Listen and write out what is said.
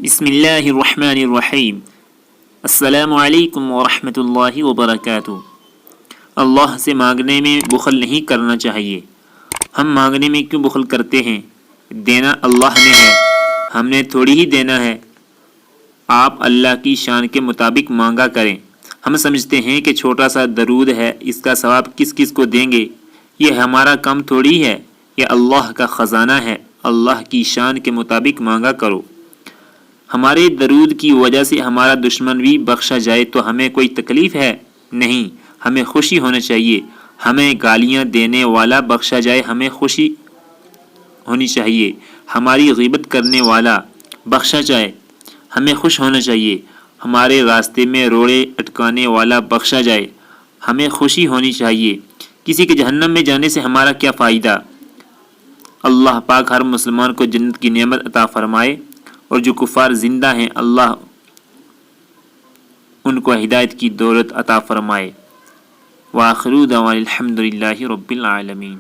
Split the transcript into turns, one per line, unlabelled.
بسم اللہ الرحمن الرحیم۔ السلام علیکم ورحمۃ اللہ وبرکاتہ۔ اللہ سے مانگنے میں بخل نہیں کرنا چاہیے۔ ہم مانگنے میں کیوں بخل کرتے ہیں؟ دینا اللہ نے ہے، ہم نے تھوڑی ہی دینا ہے۔ آپ اللہ کی شان کے مطابق مانگا کریں۔ ہم سمجھتے ہیں کہ چھوٹا سا درود ہے، اس کا ثواب کس کس کو دیں گے؟ یہ ہمارا کام تھوڑی ہے، یہ اللہ کا خزانہ ہے۔ اللہ کی شان کے مطابق مانگا کرو۔ ہمارے درود کی وجہ سے ہمارا دشمن بھی بخشا جائے تو ہمیں کوئی تکلیف ہے؟ نہیں، ہمیں خوشی ہونا چاہیے۔ ہمیں گالیاں دینے والا بخشا جائے، ہمیں خوشی ہونی چاہیے۔ ہماری غیبت کرنے والا بخشا جائے، ہمیں خوش ہونا چاہیے۔ ہمارے راستے میں روڑے اٹکانے والا بخشا جائے، ہمیں خوشی ہونی چاہیے۔ کسی کے جہنم میں جانے سے ہمارا کیا فائدہ؟ اللہ پاک ہر مسلمان کو جنت کی نعمت عطا فرمائے، اور جو کفار زندہ ہیں اللہ ان کو ہدایت کی دولت عطا فرمائے۔ وآخر دعوانا الحمد للہ رب العالمین۔